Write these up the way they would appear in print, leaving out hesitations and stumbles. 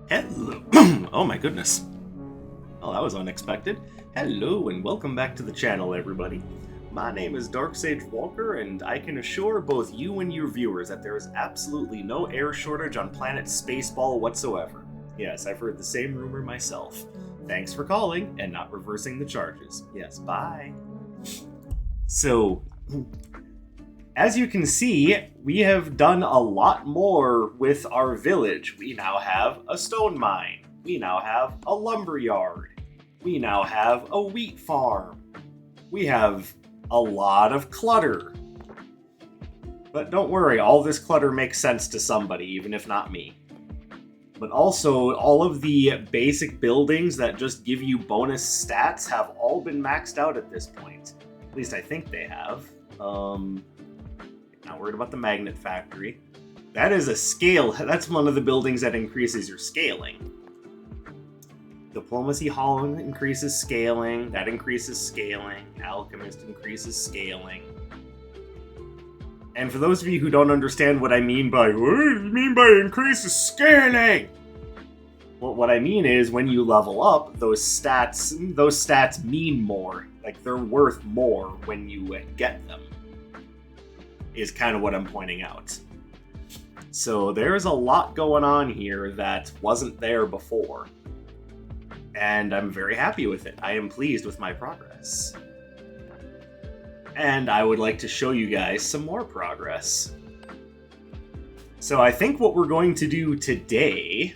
Hello. Oh my goodness. Well, that was unexpected. Hello and welcome back to the channel, everybody. My name is Darksage Walker, and I can assure both you and your viewers that there is absolutely no air shortage on planet Spaceball whatsoever. Yes, I've heard the same rumor myself. Thanks for calling and not reversing the charges. Yes, bye. So, as you can see, we have done a lot more with our village. We now have a stone mine. We now have a lumber yard. We now have a wheat farm. We have a lot of clutter. But don't worry, all this clutter makes sense to somebody, even if not me. But also, all of the basic buildings that just give you bonus stats have all been maxed out at this point. At least I think they have. Not worried about the magnet factory. That is a scale. That's one of the buildings that increases your scaling. Diplomacy Hall increases scaling. That increases scaling. Alchemist increases scaling. And for those of you who don't understand what I mean by, what do you mean by increases scaling? Well, what I mean is when you level up, those stats mean more. Like, they're worth more when you get them. Is kind of what I'm pointing out. So there's a lot going on here that wasn't there before. And I'm very happy with it. I am pleased with my progress. And I would like to show you guys some more progress. So I think what we're going to do today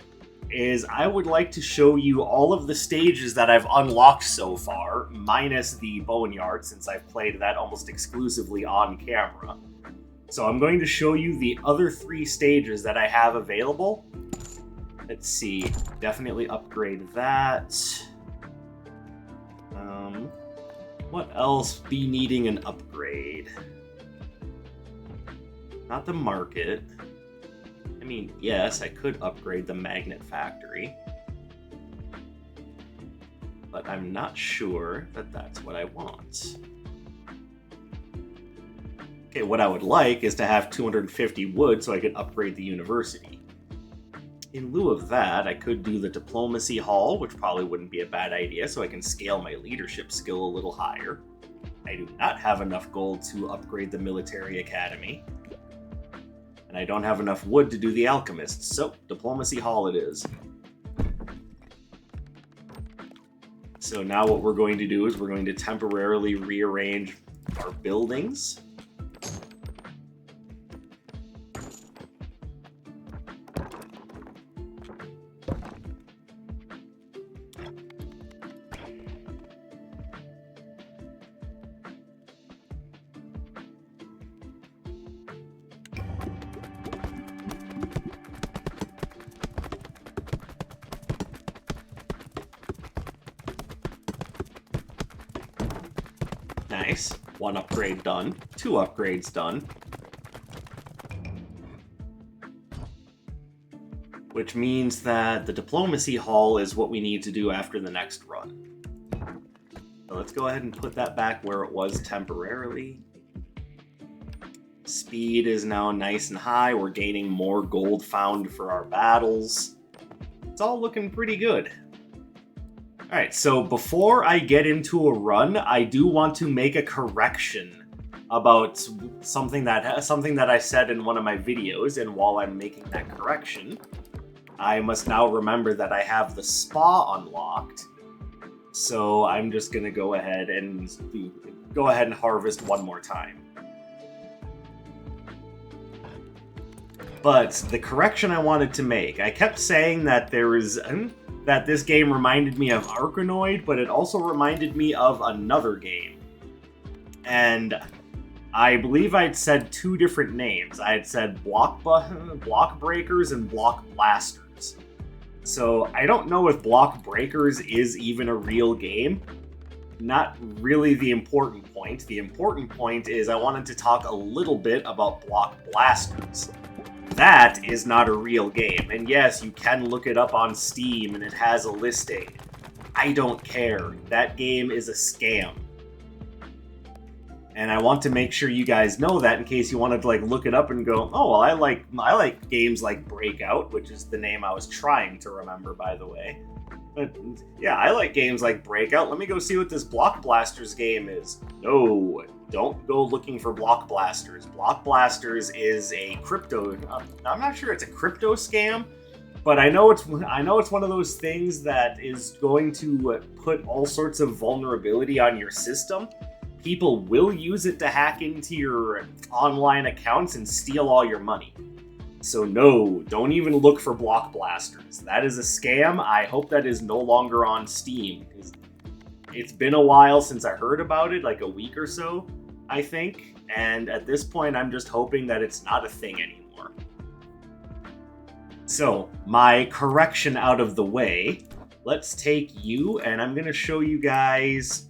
is I would like to show you all of the stages that I've unlocked so far, minus the Boneyard, since I've played that almost exclusively on camera. So I'm going to show you the other 3 stages that I have available. Let's see, definitely upgrade that. What else be needing an upgrade? Not the market. I mean, yes, I could upgrade the magnet factory. But I'm not sure that that's what I want. Okay, what I would like is to have 250 wood so I could upgrade the university. In lieu of that, I could do the Diplomacy Hall, which probably wouldn't be a bad idea, so I can scale my leadership skill a little higher. I do not have enough gold to upgrade the Military Academy. And I don't have enough wood to do the Alchemist, so Diplomacy Hall it is. So now what we're going to do is we're going to temporarily rearrange our buildings. Nice. 1 upgrade done. 2 upgrades done. Which means that the Diplomacy Hall is what we need to do after the next run. So let's go ahead and put that back where it was temporarily. Speed is now nice and high. We're gaining more gold found for our battles. It's all looking pretty good. Alright, so before I get into a run, I do want to make a correction about something that I said in one of my videos, and while I'm making that correction, I must now remember that I have the spa unlocked. So I'm just gonna go ahead and harvest one more time. But the correction I wanted to make, I kept saying that that this game reminded me of Arkanoid, but it also reminded me of another game. And I believe I'd said 2 different names. I had said Block Breakers and Block Blasters. So I don't know if Block Breakers is even a real game. Not really the important point. The important point is I wanted to talk a little bit about Block Blasters. That is not a real game, and yes, you can look it up on Steam and it has a listing. I don't care. That game is a scam. And I want to make sure you guys know that in case you wanted to like look it up and go, oh well, I like games like Breakout, which is the name I was trying to remember, by the way. But yeah, I like games like Breakout. Let me go see what this Block Blasters game is. No, don't go looking for Block Blasters. Block Blasters is a crypto. I'm not sure it's a crypto scam, but I know it's one of those things that is going to put all sorts of vulnerability on your system. People will use it to hack into your online accounts and steal all your money. So no, don't even look for Block Blasters. That is a scam. I hope that is no longer on Steam. It's been a while since I heard about it, like a week or so, I think. And at this point, I'm just hoping that it's not a thing anymore. So, my correction out of the way, let's take you, and I'm going to show you guys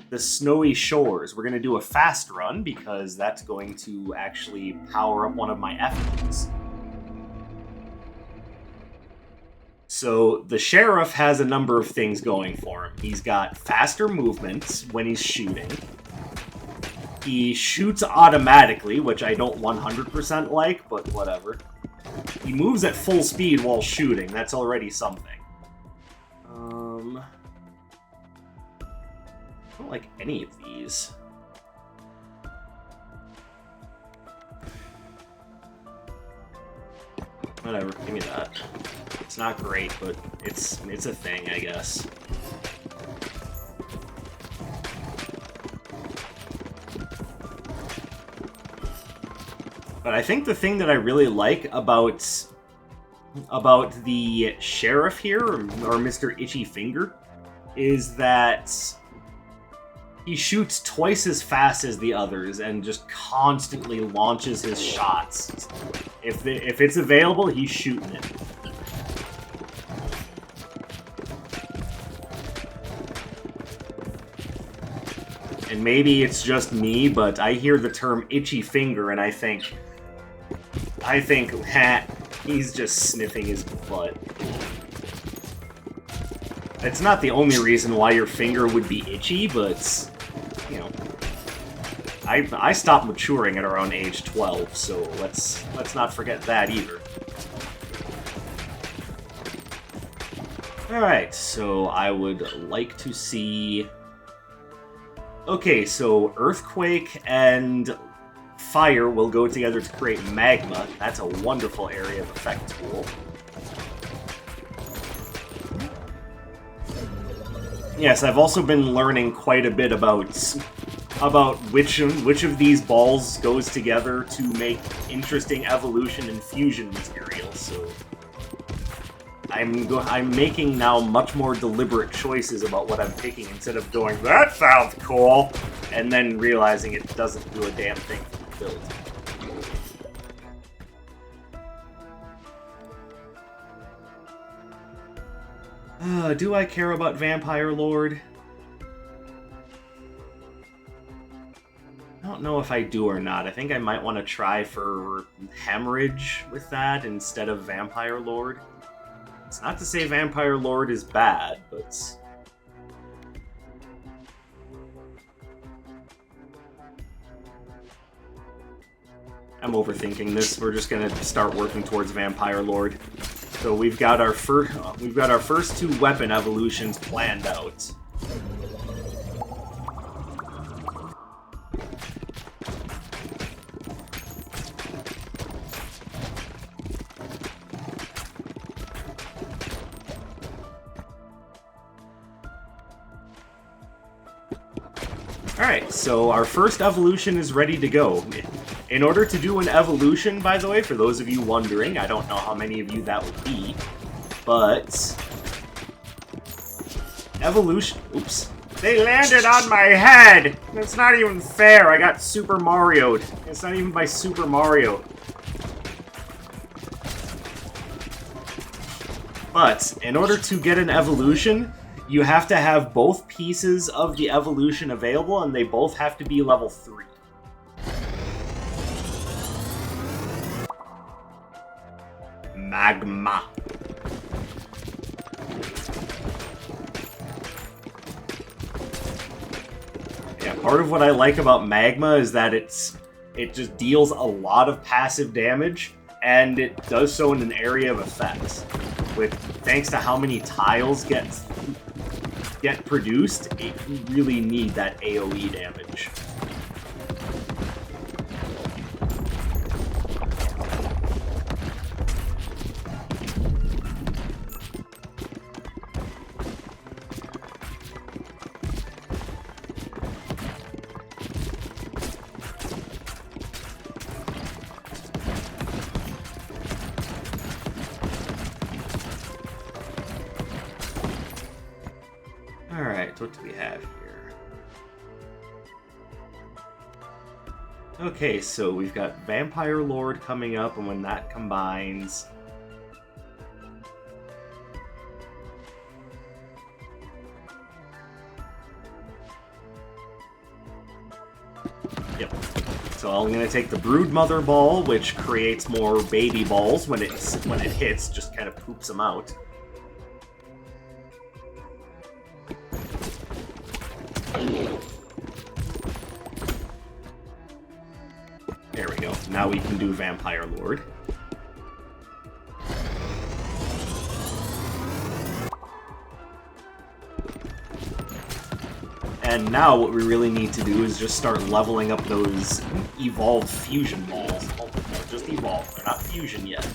the Snowy Shores. We're going to do a fast run because that's going to actually power up one of my F-moves. So the Sheriff has a number of things going for him. He's got faster movements when he's shooting. He shoots automatically, which I don't 100% like, but whatever. He moves at full speed while shooting. That's already something. I don't like any of these. Whatever, give me that. It's not great, but it's a thing, I guess. But I think the thing that I really like about the Sheriff here, or Mr. Itchy Finger, is that he shoots twice as fast as the others and just constantly launches his shots. If it's available, he's shooting it. And maybe it's just me, but I hear the term itchy finger and I think, he's just sniffing his butt. It's not the only reason why your finger would be itchy, but, you know, I stopped maturing at around age 12, so let's not forget that either. Alright, so I would like to see... Okay, so Earthquake and Fire will go together to create Magma. That's a wonderful area of effect tool. Yes, I've also been learning quite a bit about which of these balls goes together to make interesting evolution and fusion materials, so... I'm making now much more deliberate choices about what I'm picking instead of going, that sounds cool, and then realizing it doesn't do a damn thing for the build. Do I care about Vampire Lord? I don't know if I do or not. I think I might want to try for Hemorrhage with that instead of Vampire Lord. It's not to say Vampire Lord is bad, but... I'm overthinking this. We're just gonna start working towards Vampire Lord. So we've got our first two weapon evolutions planned out. Alright, so our first evolution is ready to go. In order to do an evolution, by the way, for those of you wondering, I don't know how many of you that would be, but... Evolution... Oops. They landed on my head! That's not even fair, I got Super Mario'd. It's not even by Super Mario. But, in order to get an evolution, you have to have both pieces of the evolution available, and they both have to be level 3. Magma. Yeah, Part of what I like about Magma is that it just deals a lot of passive damage, and it does so in an area of effects. With thanks to how many tiles get produced, you really need that AoE damage. Alright, what do we have here? Okay, so we've got Vampire Lord coming up, and when that combines... Yep. So I'm going to take the Broodmother Ball, which creates more baby balls when it hits, just kind of poops them out. There we go. Now we can do Vampire Lord. And now what we really need to do is just start leveling up those evolved fusion balls. Oh, no, just evolved. They're not fusion yet.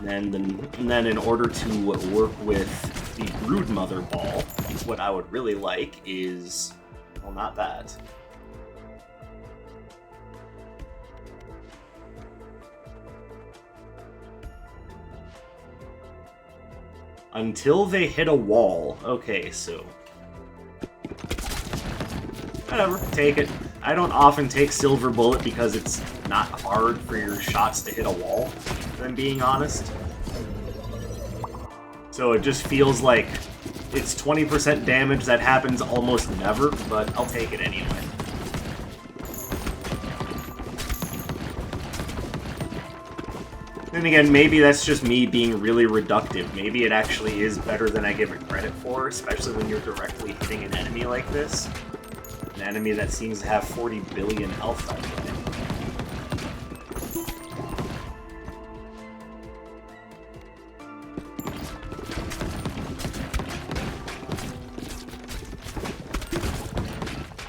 And then in order to work with the Broodmother Ball, what I would really like is... well, not that. Until they hit a wall. Okay, so... whatever, take it. I don't often take Silver Bullet because it's not hard for your shots to hit a wall, if I'm being honest. So it just feels like it's 20% damage that happens almost never, but I'll take it anyway. Then again, maybe that's just me being really reductive. Maybe it actually is better than I give it credit for, especially when you're directly hitting an enemy like this. An enemy that seems to have 40 billion health already.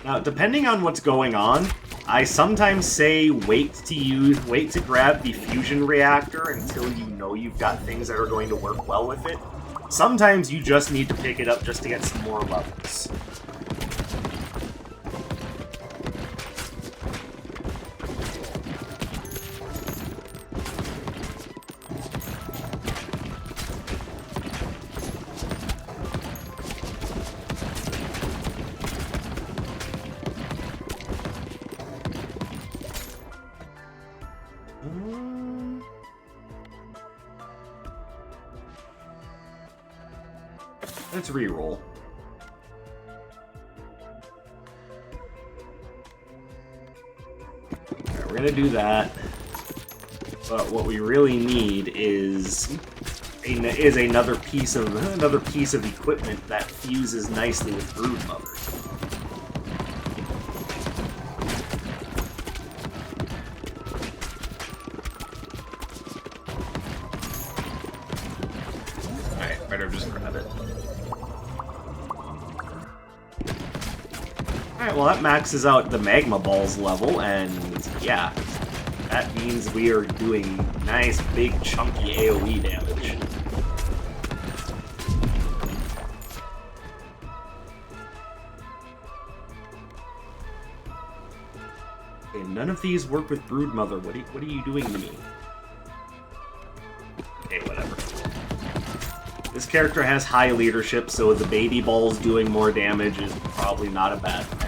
Now, depending on what's going on, I sometimes say wait to grab the fusion reactor until you know you've got things that are going to work well with it. Sometimes you just need to pick it up just to get some more levels. Let's reroll. Alright, we're gonna do that. But what we really need is another piece of equipment that fuses nicely with Broodmother. Alright, better just grab it. Alright, well that maxes out the Magma Balls level, and yeah, that means we are doing nice, big, chunky AoE damage. Okay, none of these work with Broodmother. What are you doing to me? Okay, whatever. This character has high leadership, so the baby balls doing more damage is probably not a bad thing.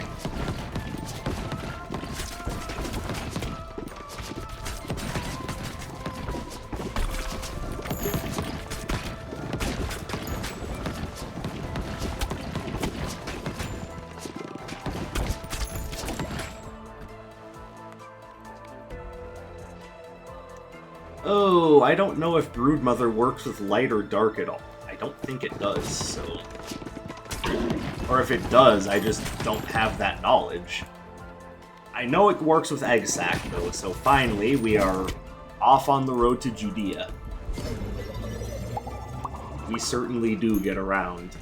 Oh, I don't know if Broodmother works with light or dark at all. I don't think it does, so... Or if it does, I just don't have that knowledge. I know it works with egg sack, though, so finally we are off on the road to Judea. We certainly do get around.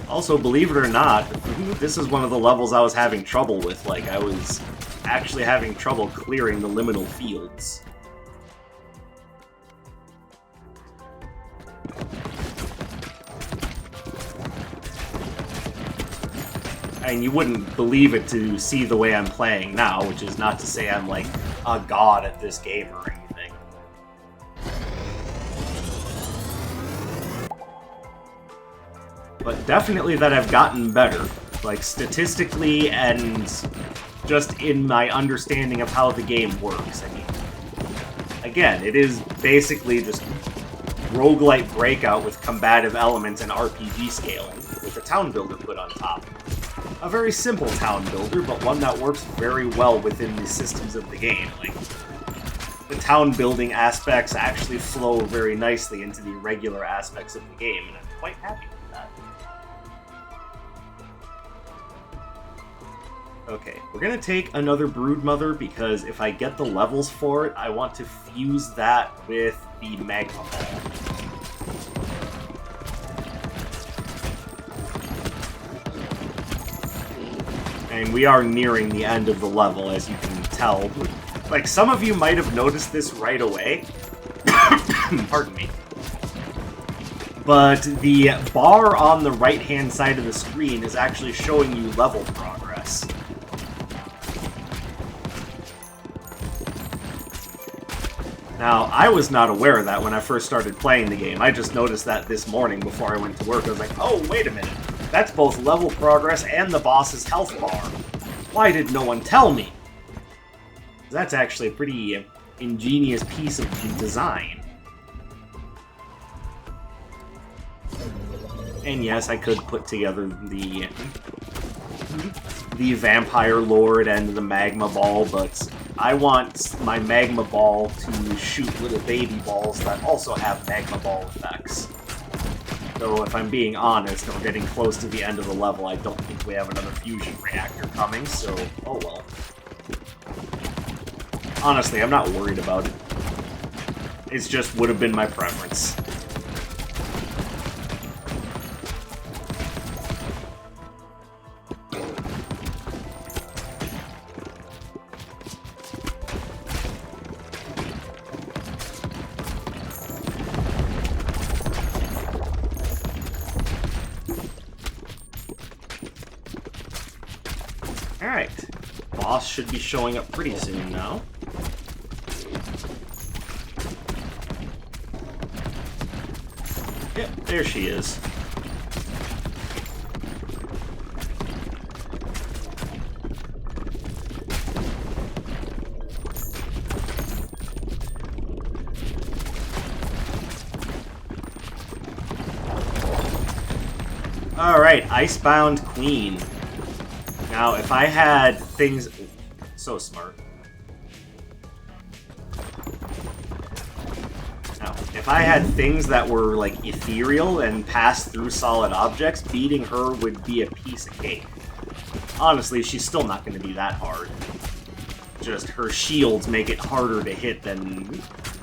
Also, believe it or not, this is one of the levels I was having trouble with. Like, I was actually having trouble clearing the liminal fields. And you wouldn't believe it to see the way I'm playing now, which is not to say I'm, like, a god at this game or anything. But definitely that I've gotten better, like statistically and just in my understanding of how the game works. I mean, again, it is basically just roguelite Breakout with combative elements and RPG scaling, with a town builder put on top. A very simple town builder, but one that works very well within the systems of the game. Like, the town building aspects actually flow very nicely into the regular aspects of the game, and I'm quite happy with that. Okay, we're gonna take another Broodmother because if I get the levels for it, I want to fuse that with the Magma Ball. And we are nearing the end of the level, as you can tell. Like, some of you might have noticed this right away. Pardon me. But the bar on the right-hand side of the screen is actually showing you level progress. Now, I was not aware of that when I first started playing the game. I just noticed that this morning before I went to work. I was like, oh, wait a minute. That's both level progress and the boss's health bar. Why did no one tell me? That's actually a pretty ingenious piece of design. And yes, I could put together the Vampire Lord and the Magma Ball, but I want my Magma Ball to shoot little baby balls that also have Magma Ball effects. Though, if I'm being honest, and we're getting close to the end of the level, I don't think we have another fusion reactor coming, so oh well. Honestly, I'm not worried about it. It just would have been my preference. Alright. Boss should be showing up pretty soon now. Yep, there she is. Alright, Icebound Queen. Now, if I had things... So smart. Now, if I had things that were, like, ethereal and passed through solid objects, beating her would be a piece of cake. Honestly, she's still not going to be that hard. Just her shields make it harder to hit than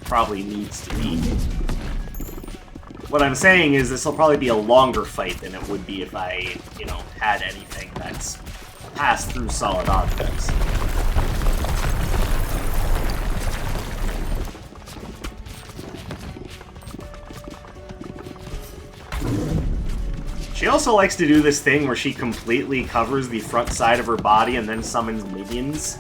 probably needs to be. What I'm saying is this will probably be a longer fight than it would be if I, you know, had anything that's passed through solid objects. She also likes to do this thing where she completely covers the front side of her body and then summons minions.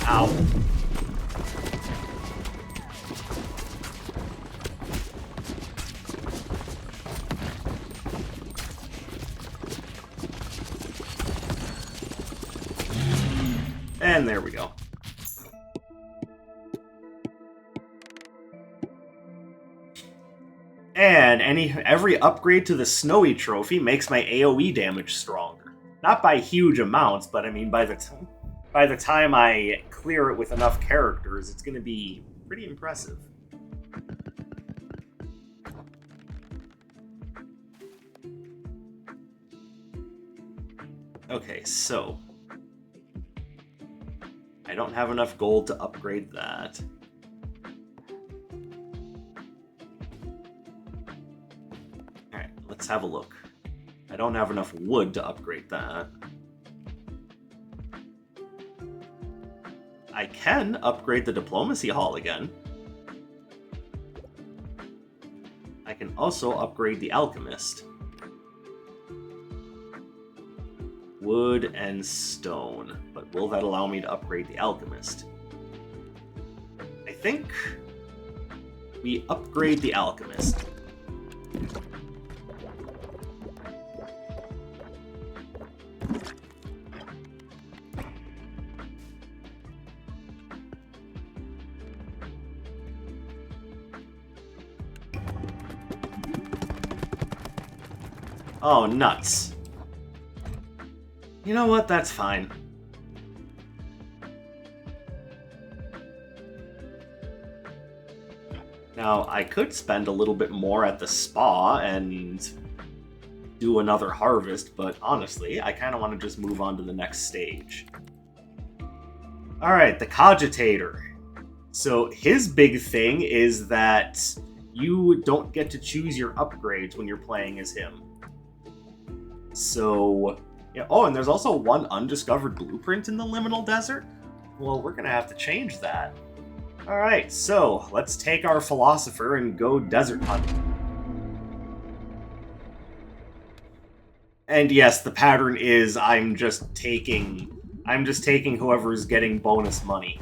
Ow. And there we go. And every upgrade to the Snowy Trophy makes my AoE damage stronger. Not by huge amounts, but I mean by the time I clear it with enough characters, it's going to be pretty impressive. Okay, so I don't have enough gold to upgrade that. Alright, let's have a look. I don't have enough wood to upgrade that. I can upgrade the Diplomacy Hall again. I can also upgrade the Alchemist. Wood and stone. But will that allow me to upgrade the Alchemist? I think we upgrade the Alchemist. Oh, nuts. You know what? That's fine. Now, I could spend a little bit more at the spa and do another harvest, but honestly, I kind of want to just move on to the next stage. Alright, the Cogitator. So, his big thing is that you don't get to choose your upgrades when you're playing as him. So... yeah, oh, and there's also one undiscovered blueprint in the Liminal Desert? Well, we're gonna have to change that. Alright, so let's take our philosopher and go desert hunting. And yes, the pattern is I'm just taking whoever's getting bonus money.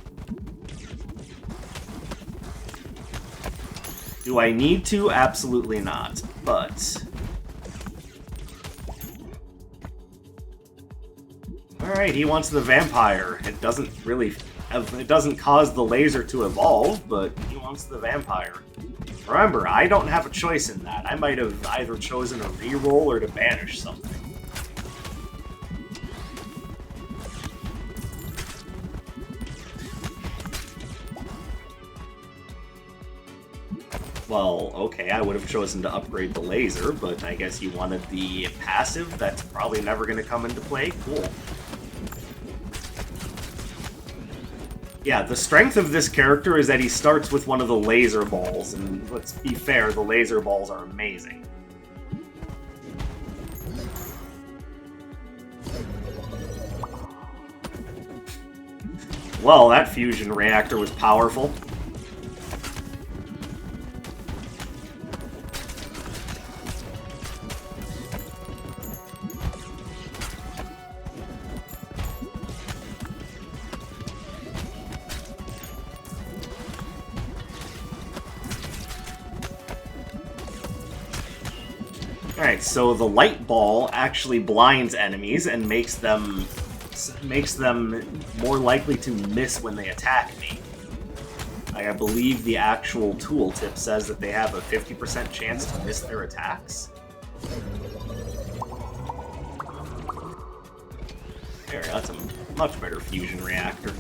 Do I need to? Absolutely not, but... Alright, he wants the vampire. It doesn't cause the laser to evolve, but he wants the vampire. Remember, I don't have a choice in that. I might have either chosen a reroll or to banish something. Well, okay, I would have chosen to upgrade the laser, but I guess you wanted the passive that's probably never going to come into play? Cool. Yeah, the strength of this character is that he starts with one of the laser balls, and let's be fair, the laser balls are amazing. Well, that fusion reactor was powerful. Alright, so the light ball actually blinds enemies and makes them more likely to miss when they attack me. I believe the actual tooltip says that they have a 50% chance to miss their attacks. There, that's a much better fusion reactor.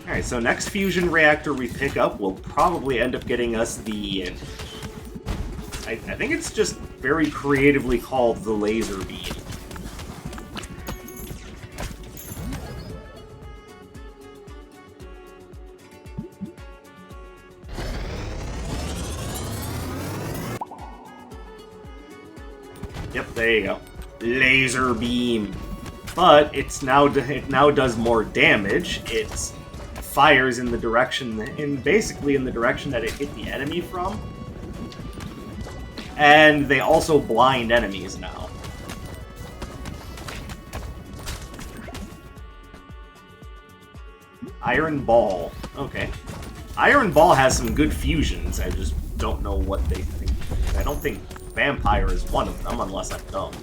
Alright, so next fusion reactor we pick up will probably end up getting us the... I think it's just very creatively called the laser beam. Yep, there you go. Laser beam. But it now does more damage. It fires in the direction, basically in the direction that it hit the enemy from. And they also blind enemies now. Iron Ball. Okay. Iron Ball has some good fusions. I just don't know what they think. I don't think Vampire is one of them, unless I'm dumb.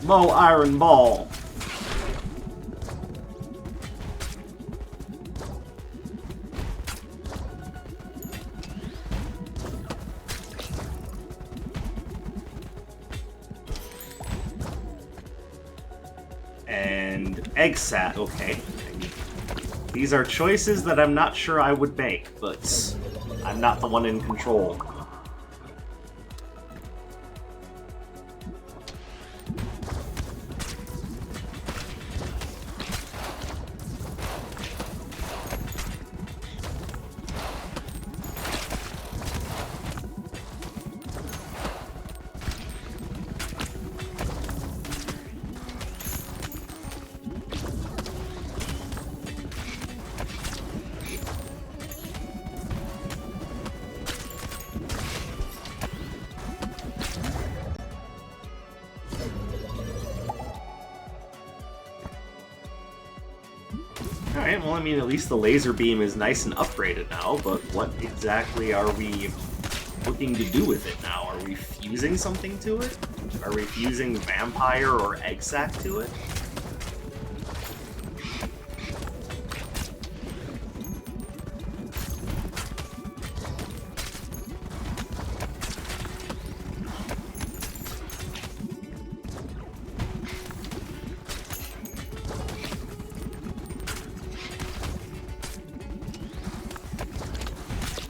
Mo Iron Ball. And Egg Sat, okay. These are choices that I'm not sure I would make, but I'm not the one in control. Alright, well, I mean, at least the laser beam is nice and upgraded now, but what exactly are we looking to do with it now? Are we fusing something to it? Are we fusing Vampire or Egg Sac to it?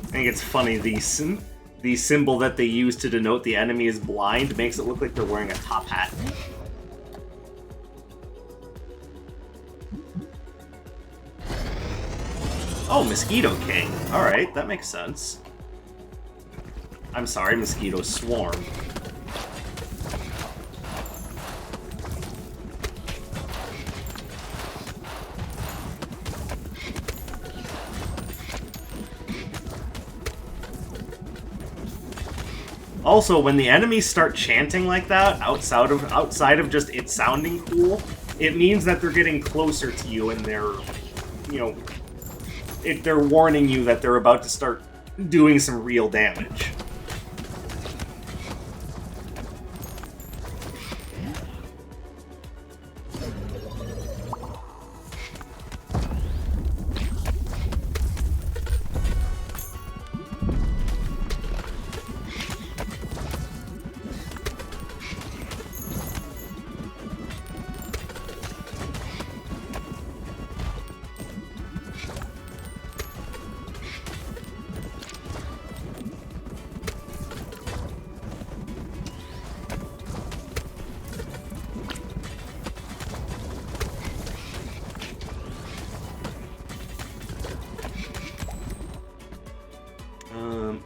I think it's funny, the symbol that they use to denote the enemy is blind makes it look like they're wearing a top hat. Oh, Mosquito King. Alright, that makes sense. I'm sorry, Mosquito Swarm. Also, when the enemies start chanting like that, outside of just it sounding cool, it means that they're getting closer to you and they're, you know, they're warning you that they're about to start doing some real damage.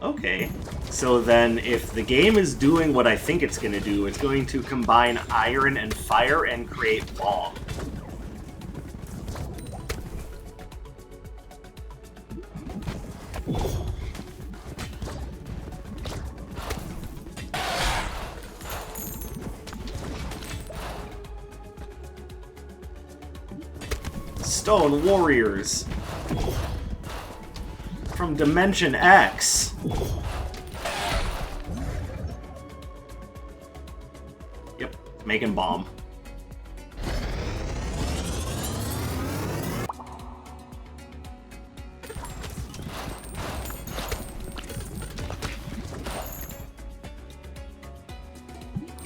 Okay. So then, if the game is doing what I think it's going to do, it's going to combine iron and fire and create bomb. Stone Warriors from Dimension X. Yep, making bomb.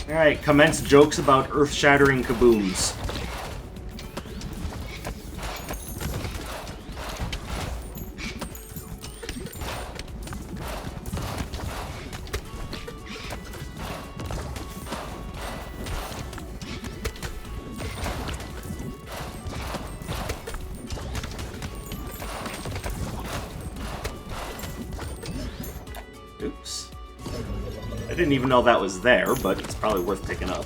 Alright, commence jokes about earth-shattering kabooms. Oops. I didn't even know that was there, but it's probably worth picking up.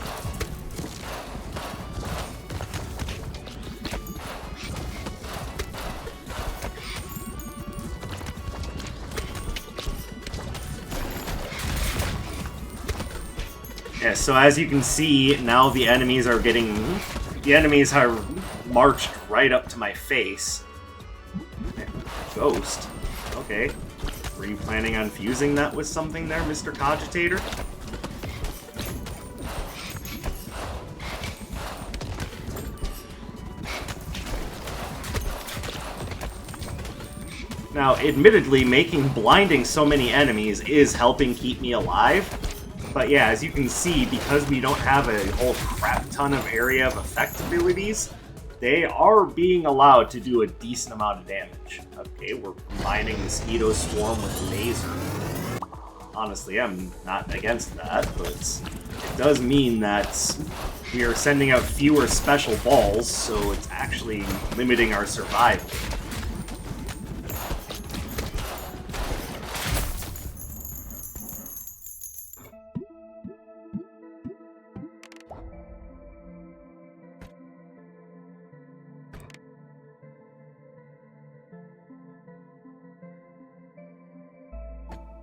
Yeah, so as you can see, now the enemies are getting... The enemies are marched right up to my face. Ghost? Okay. Were you planning on fusing that with something there, Mr. Cogitator? Now, admittedly, blinding so many enemies is helping keep me alive. But yeah, as you can see, because we don't have a whole crap ton of area of effect abilities, they are being allowed to do a decent amount of damage. Okay, we're combining Mosquito Swarm with Laser. Honestly, I'm not against that, but it does mean that we are sending out fewer special balls, so it's actually limiting our survival.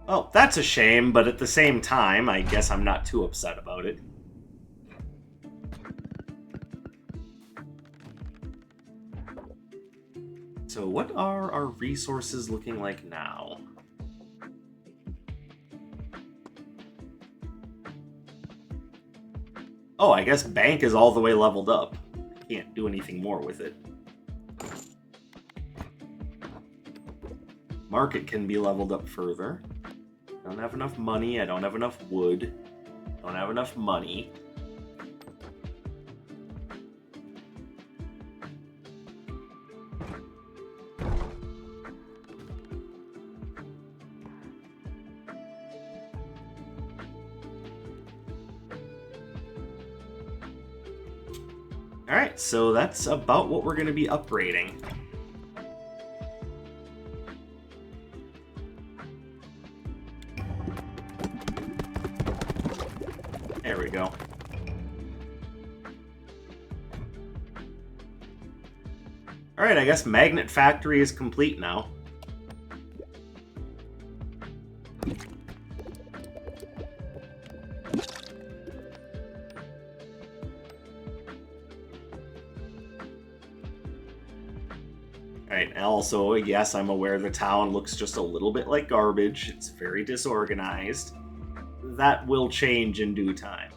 Well, that's a shame, but at the same time, I guess I'm not too upset about it. So what are our resources looking like now? Oh, I guess Bank is all the way leveled up. Can't do anything more with it. Market can be leveled up further. Don't have enough money, I don't have enough wood. Don't have enough money. Alright, so that's about what we're going to be upgrading. There we go. Alright, I guess Magnet Factory is complete now. Alright, also, yes, I'm aware the town looks just a little bit like garbage. It's very disorganized. That will change in due time.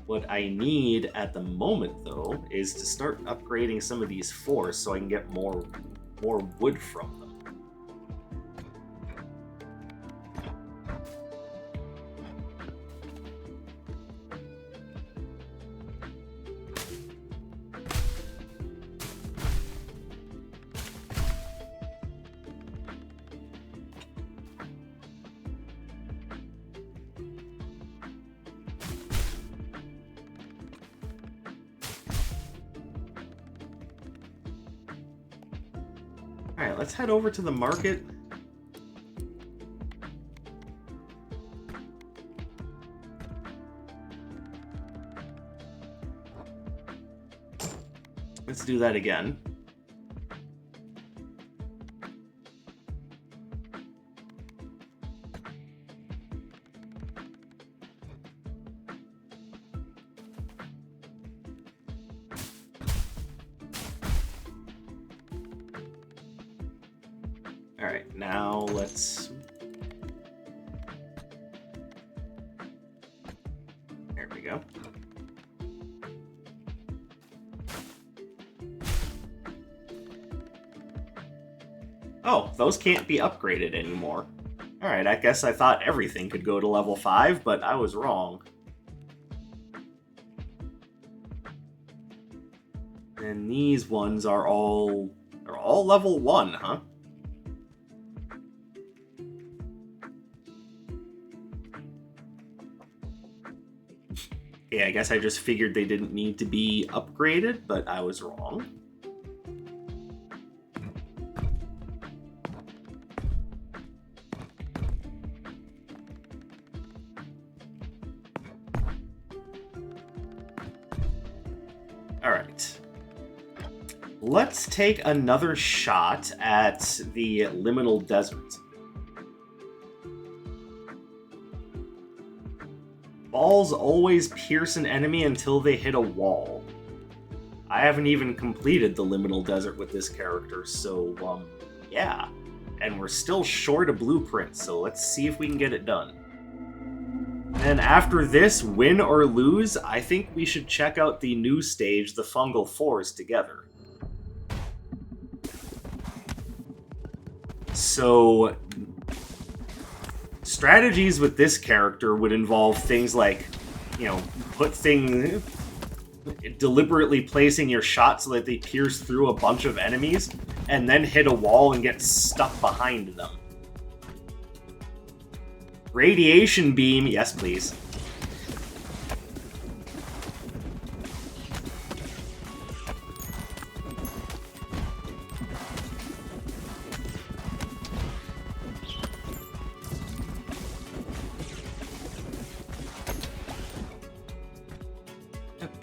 What I need at the moment, though, is to start upgrading some of these forests so I can get more wood from them. Alright, let's head over to the market. Let's do that again. Alright, now let's... There we go. Oh, those can't be upgraded anymore. Alright, I guess I thought everything could go to level 5, but I was wrong. And these ones are all level 1, huh? Yeah, I guess I just figured they didn't need to be upgraded, but I was wrong. Alright. Let's take another shot at the Liminal Desert. balls always pierce an enemy until they hit a wall. I haven't even completed the Liminal Desert with this character, so, yeah. And we're still short a blueprint, so let's see if we can get it done. And after this, win or lose, I think we should check out the new stage, the Fungal Forest, together. So, strategies with this character would involve things like, deliberately placing your shot so that they pierce through a bunch of enemies, and then hit a wall and get stuck behind them. Radiation beam, yes please.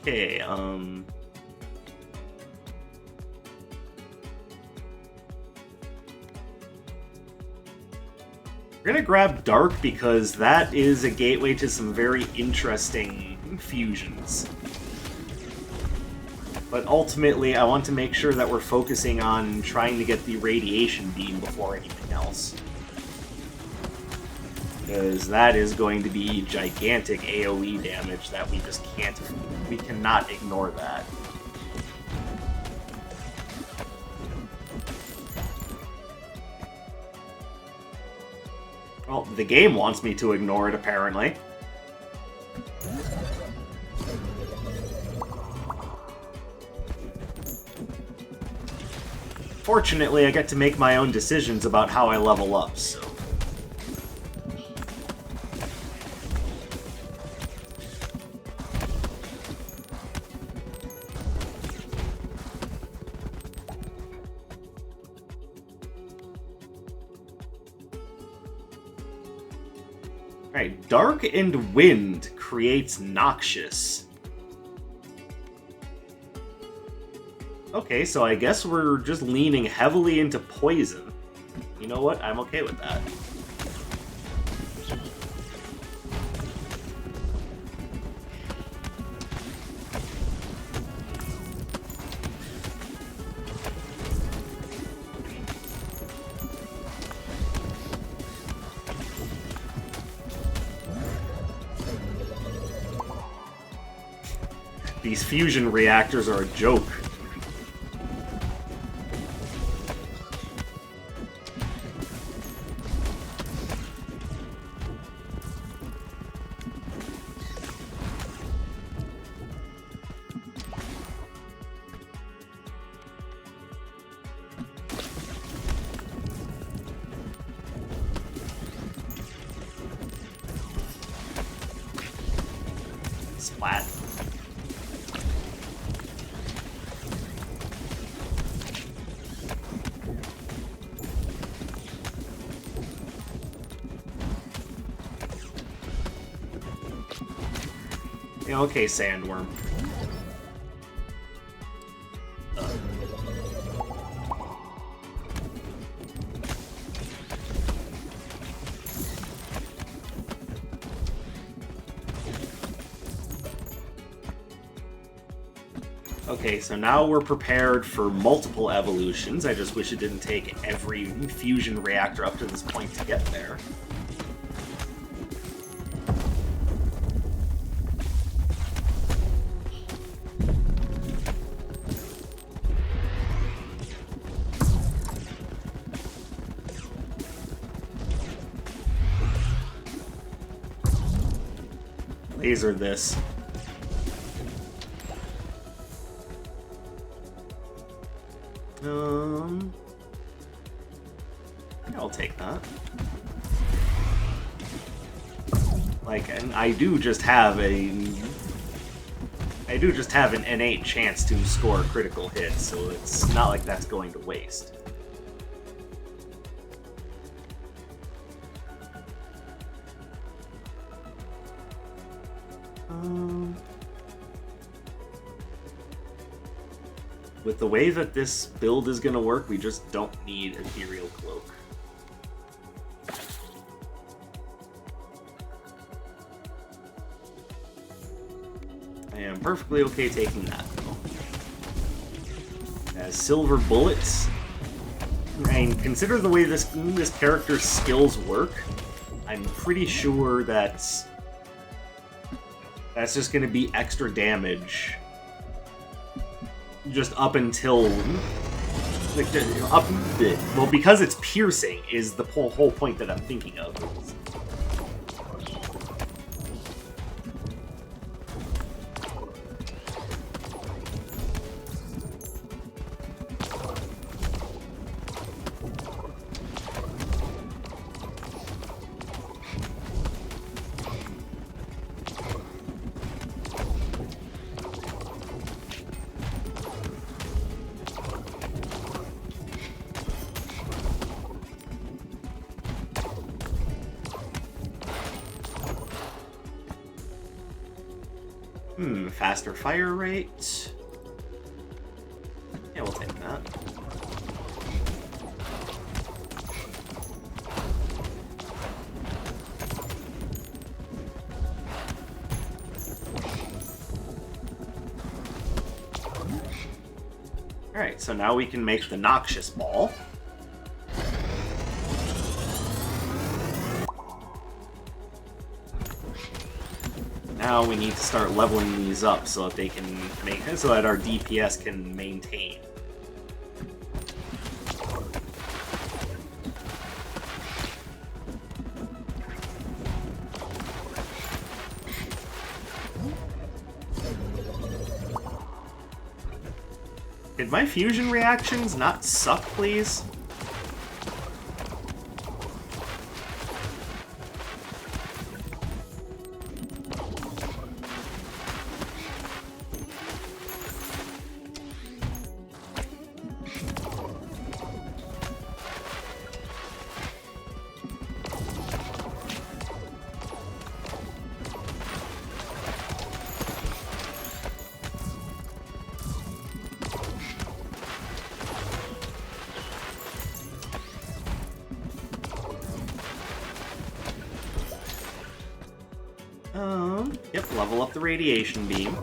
Okay, we're gonna grab Dark because that is a gateway to some very interesting fusions. But ultimately, I want to make sure that we're focusing on trying to get the Radiation Beam before anything else. Because that is going to be gigantic AoE damage that we cannot ignore that. Well, the game wants me to ignore it, apparently. Fortunately, I get to make my own decisions about how I level up, so... Alright, Dark and Wind creates Noxious. Okay, so I guess we're just leaning heavily into Poison. You know what? I'm okay with that. These fusion reactors are a joke. Splat. Yeah, okay, Sandworm. Okay, so now we're prepared for multiple evolutions. I just wish it didn't take every fusion reactor up to this point to get there. Laser this. I'll take that. Like, and I do just have an innate chance to score a critical hit, so it's not like that's going to waste. With the way that this build is going to work, we just don't need Ethereal Cloak. I'm perfectly okay taking that. Silver bullets. And consider the way this character's skills work, I'm pretty sure that's just going to be extra damage. Just up until... Like, well, because it's piercing is the whole point that I'm thinking of. Faster fire rate. Yeah, we'll take that. Alright, so now we can make the Noxious Ball. Now we need to start leveling these up so that they can so that our DPS can maintain. Did my fusion reactions not suck, please? Yep, level up the radiation beam.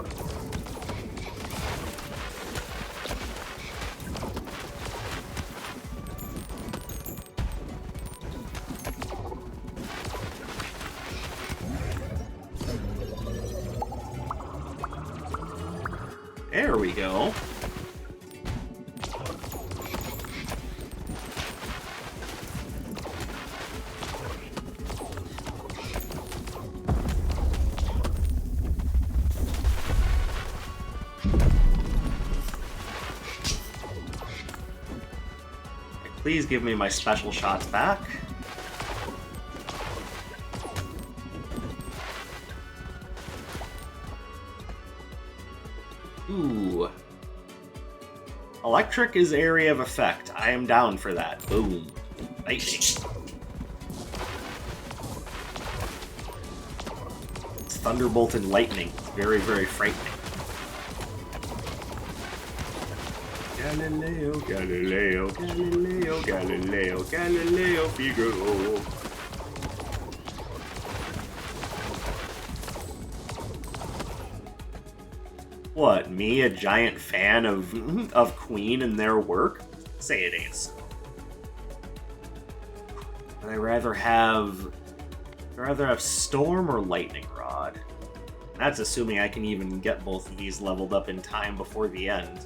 There we go. Please give me my special shots back. Ooh. Electric is area of effect. I am down for that. Boom. Lightning. It's Thunderbolt and Lightning. It's very, very frightening. Galileo, Galileo, Galileo, Galileo, Galileo, Figaro. What, me, a giant fan of Queen and their work? Say it ain't so. Would I rather have Storm or Lightning Rod? That's assuming I can even get both of these leveled up in time before the end.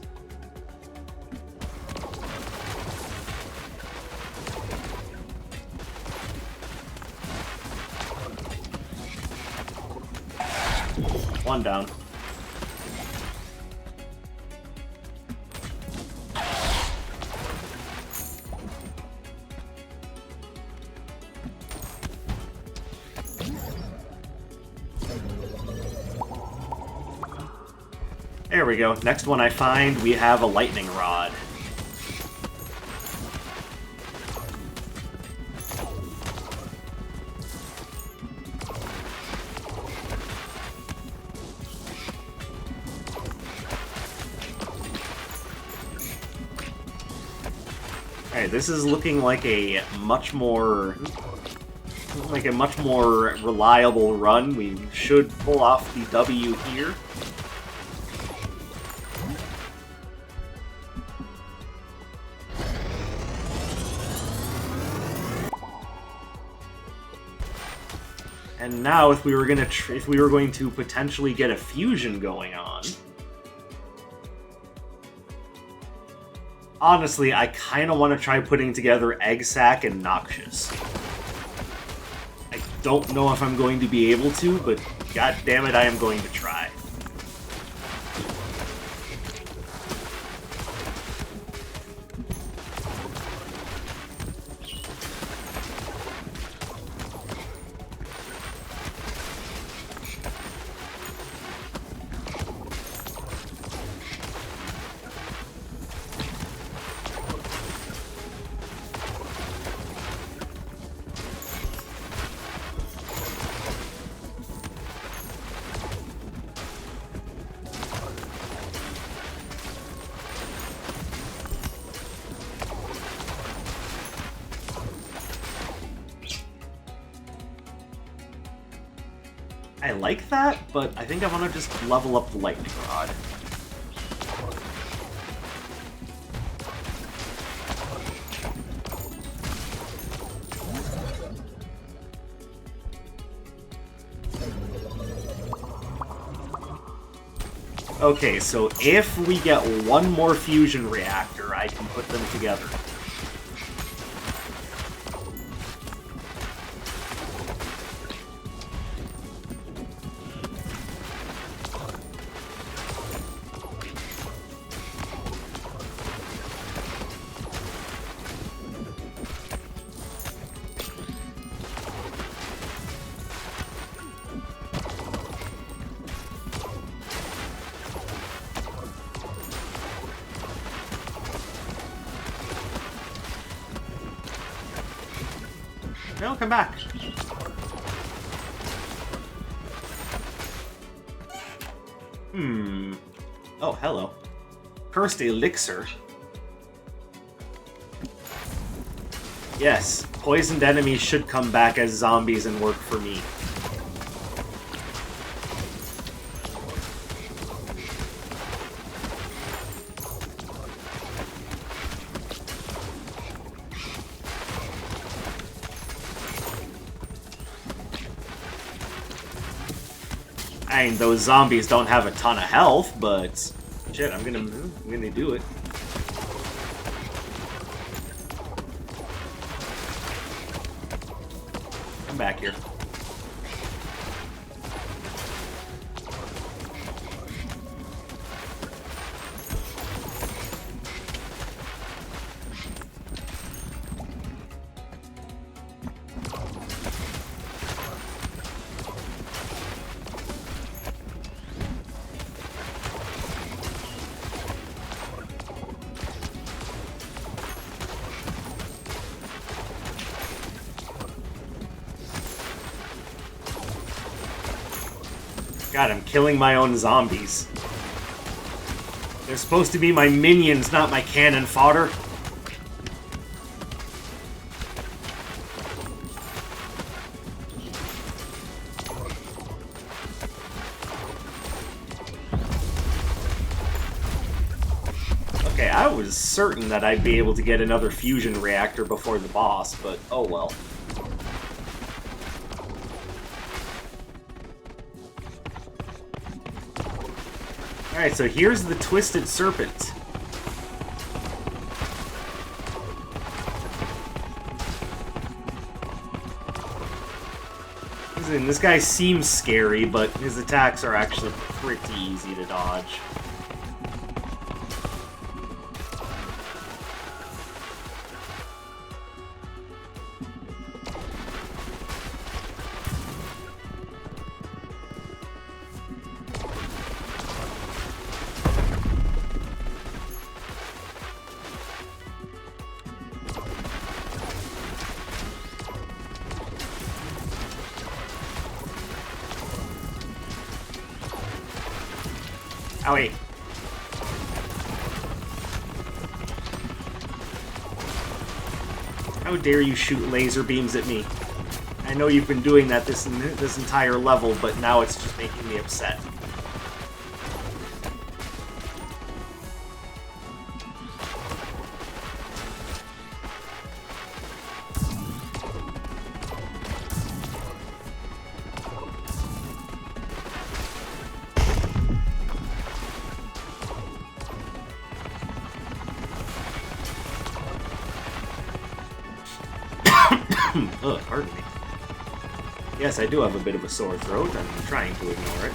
One down. There we go. Next one I find, we have a lightning rod. Alright, this is looking like a much more reliable run. We should pull off the W here. And now, if we were going to potentially get a fusion going on, honestly, I kind of want to try putting together Egg Sack and Noxious. I don't know if I'm going to be able to, but god damn it, I am going to try. I like that, but I think I want to just level up the Lightning Rod. Okay, so if we get one more fusion reactor, I can put them together. No, come back. Oh, hello. Cursed Elixir. Yes, poisoned enemies should come back as zombies and work for me. I mean, those zombies don't have a ton of health, but shit, I'm gonna do it. Come back here. God, I'm killing my own zombies. They're supposed to be my minions, not my cannon fodder. Okay, I was certain that I'd be able to get another fusion reactor before the boss, but oh well. Alright, so here's the Twisted Serpent. Listen, this guy seems scary, but his attacks are actually pretty easy to dodge. Owie. How dare you shoot laser beams at me? I know you've been doing that this entire level, but now it's just making me upset. Ugh, pardon me. Yes, I do have a bit of a sore throat. I'm trying to ignore it.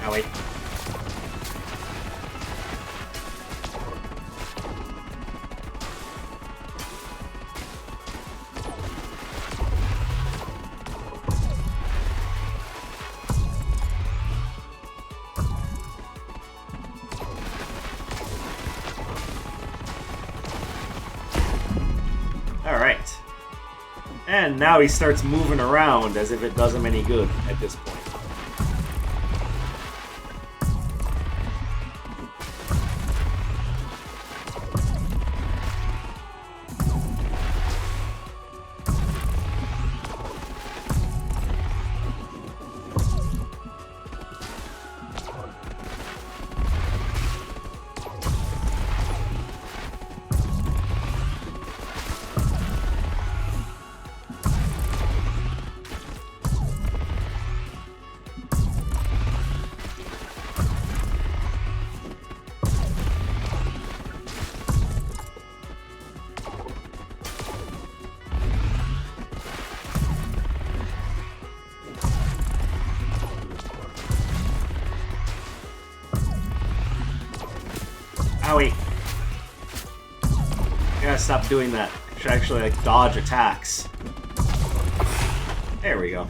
Owie. Alright. And now he starts moving around as if it does him any good at this point. Owie. I gotta stop doing that. I should actually, like, dodge attacks. There we go.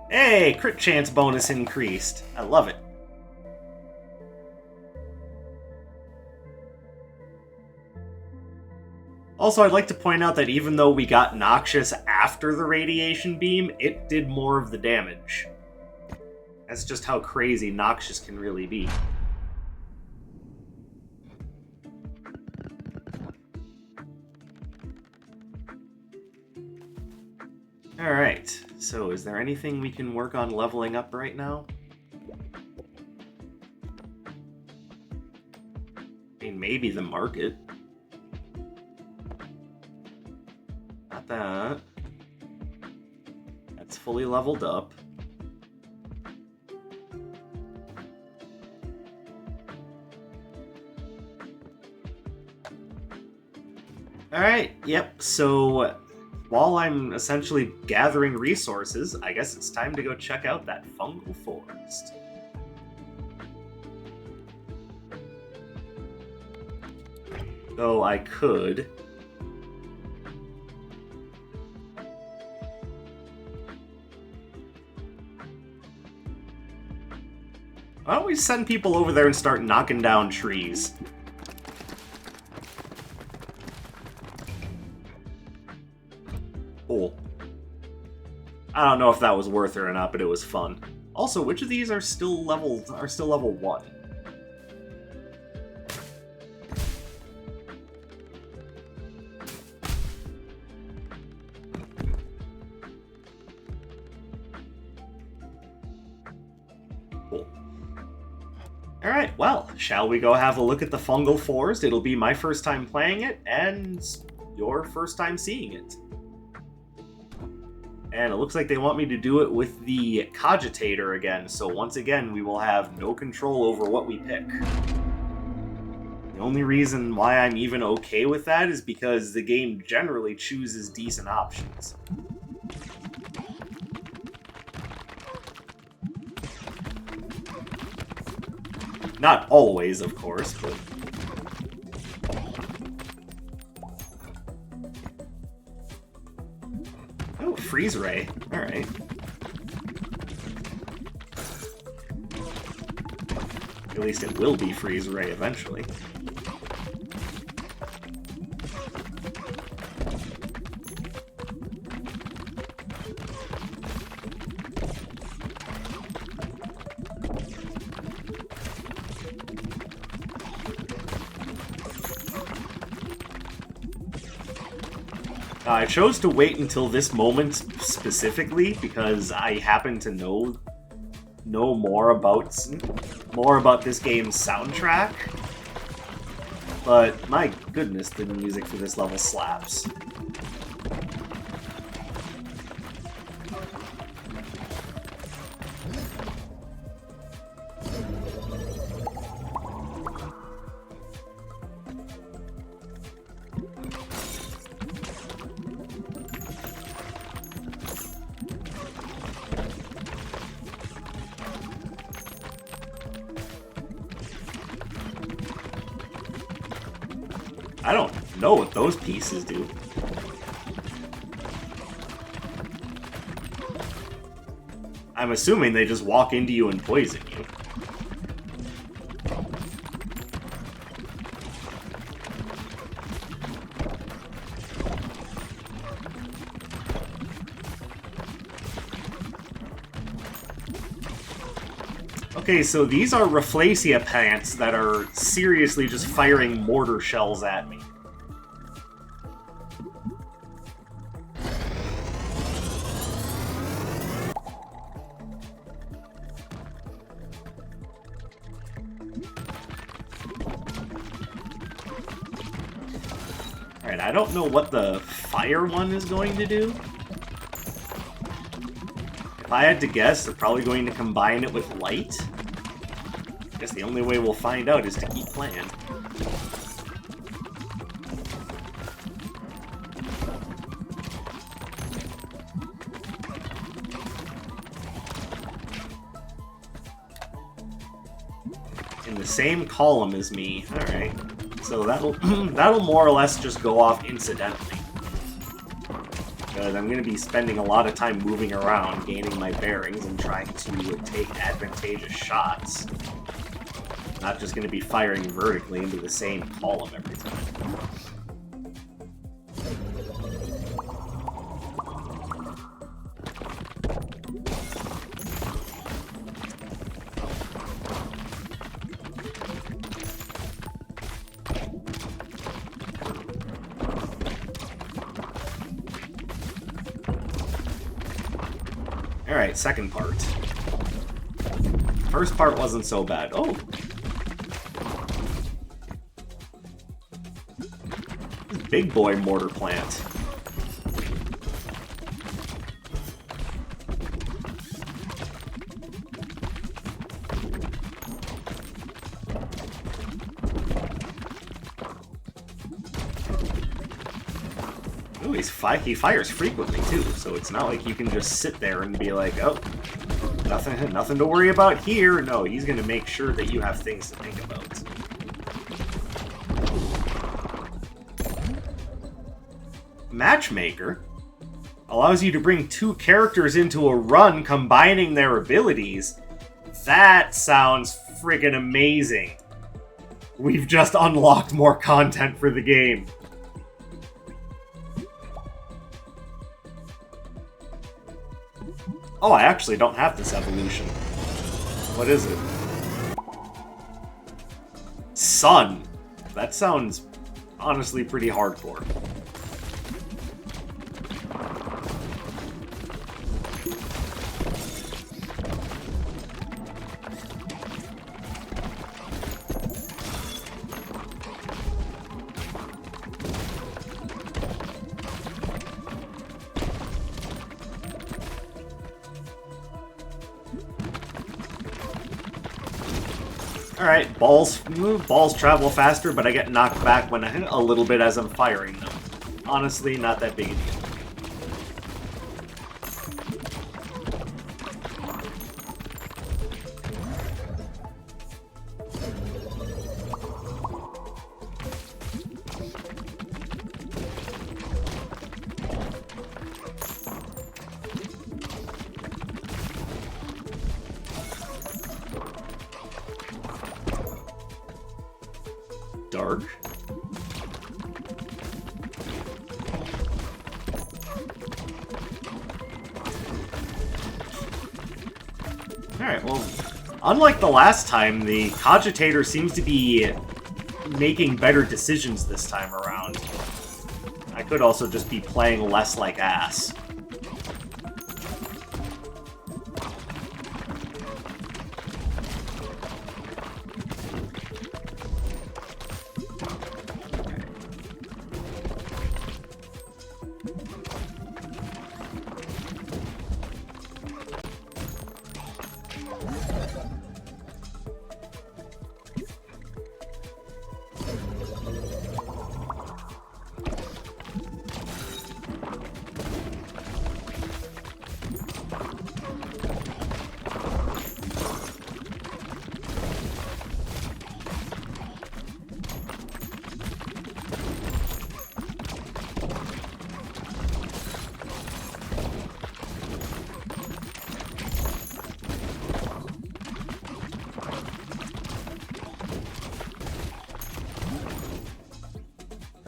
Hey, crit chance bonus increased. I love it. Also, I'd like to point out that even though we got Noxious after the radiation beam, it did more of the damage. That's just how crazy Noxious can really be. Alright, so is there anything we can work on leveling up right now? I mean, maybe the market. Not that. That's fully leveled up. Alright, yep, so while I'm essentially gathering resources, I guess it's time to go check out that fungal forest. Though I could... Why don't we send people over there and start knocking down trees? Cool. I don't know if that was worth it or not, but it was fun. Also, which of these are still level 1? Cool. Alright, well, shall we go have a look at the fungal forest? It'll be my first time playing it, and your first time seeing it. And it looks like they want me to do it with the Cogitator again, so once again, we will have no control over what we pick. The only reason why I'm even okay with that is because the game generally chooses decent options. Not always, of course, but... Oh, Freeze Ray. Alright. At least it will be Freeze Ray eventually. I chose to wait until this moment specifically because I happen to know know more about this game's soundtrack, but my goodness, the music for this level slaps. I don't know what those pieces do. I'm assuming they just walk into you and poison you. Okay, so these are Rafflesia plants that are seriously just firing mortar shells at me. Alright, I don't know what the fire one is going to do. If I had to guess, they're probably going to combine it with light. I guess the only way we'll find out is to keep playing. In the same column as me. Alright. So that'll that'll more or less just go off incidentally. Because I'm going to be spending a lot of time moving around, gaining my bearings, and trying to take advantageous shots. Not just going to be firing vertically into the same column every time. Alright, second part. First part wasn't so bad. Oh! Big boy mortar plant. Ooh, he fires frequently too, so it's not like you can just sit there and be like, oh, nothing to worry about here. No, he's gonna make sure that you have things to think about. Matchmaker allows you to bring two characters into a run, combining their abilities. That sounds friggin' amazing. We've just unlocked more content for the game. Oh, I actually don't have this evolution. What is it? Sun. That sounds honestly pretty hardcore. Alright, balls travel faster, but I get knocked back when a little bit as I'm firing them. Honestly, not that big a deal. Dark. Alright, well, unlike the last time, the Cogitator seems to be making better decisions this time around. I could also just be playing less like ass.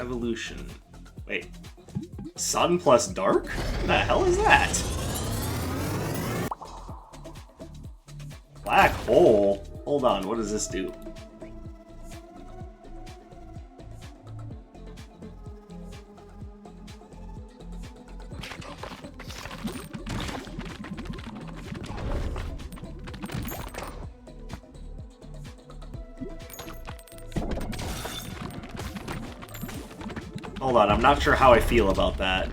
Evolution. Wait. Sun plus dark? What the hell is that? Black hole? Hold on, what does this do? Hold on, I'm not sure how I feel about that.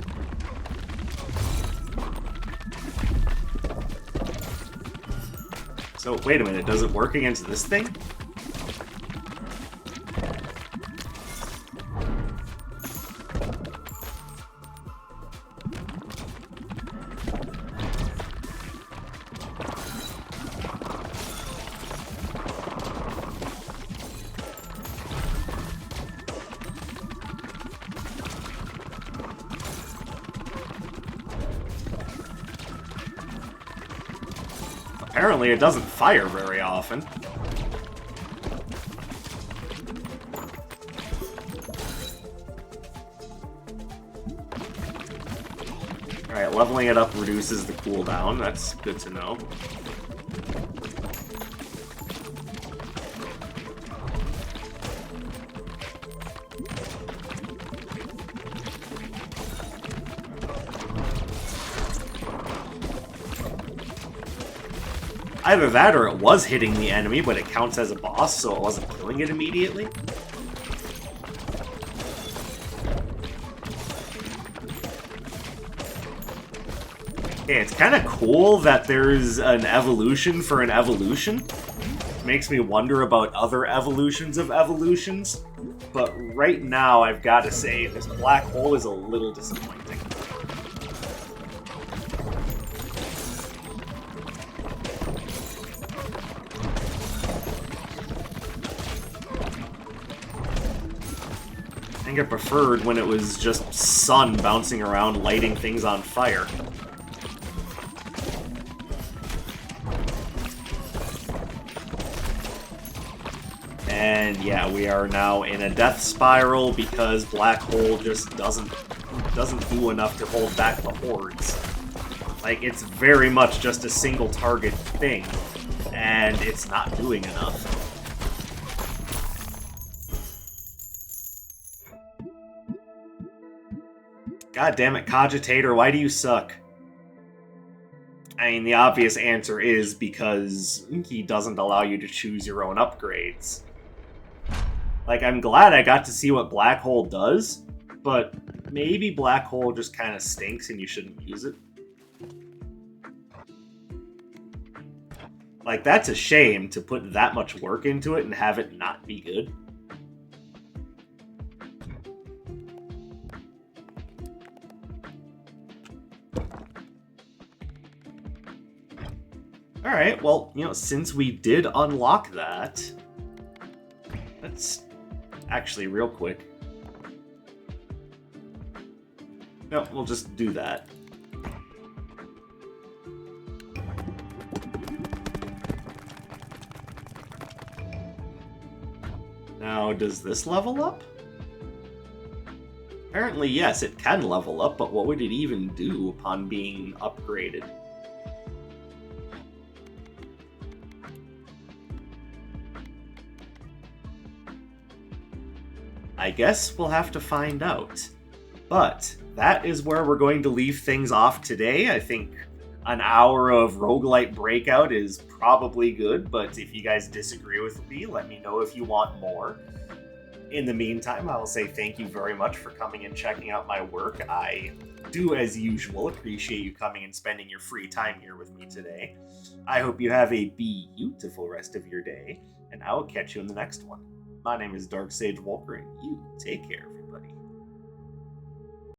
So, wait a minute, does it work against this thing? Apparently it doesn't fire very often. Alright, leveling it up reduces the cooldown. That's good to know. Either that or it was hitting the enemy, but it counts as a boss, so it wasn't killing it immediately. Okay, it's kind of cool that there's an evolution for an evolution. Makes me wonder about other evolutions of evolutions. But right now, I've got to say, this black hole is a little disappointing. I think I preferred when it was just sun bouncing around, lighting things on fire. And yeah, we are now in a death spiral because Black Hole just doesn't do enough to hold back the hordes. Like, it's very much just a single target thing, and it's not doing enough. God damn it, Cogitator, why do you suck? I mean, the obvious answer is because he doesn't allow you to choose your own upgrades. Like, I'm glad I got to see what Black Hole does, but maybe Black Hole just kind of stinks and you shouldn't use it. Like, that's a shame to put that much work into it and have it not be good. Alright, well, you know, since we did unlock that, let's actually, real quick. No, we'll just do that. Now, does this level up? Apparently, yes, it can level up, but what would it even do upon being upgraded? I guess we'll have to find out. But that is where we're going to leave things off today. I think an hour of Roguelite Breakout is probably good, but if you guys disagree with me, let me know if you want more. In the meantime, I will say thank you very much for coming and checking out my work. I do, as usual, appreciate you coming and spending your free time here with me today. I hope you have a beautiful rest of your day, and I will catch you in the next one. My name is Dark Sage Walker, and you take care.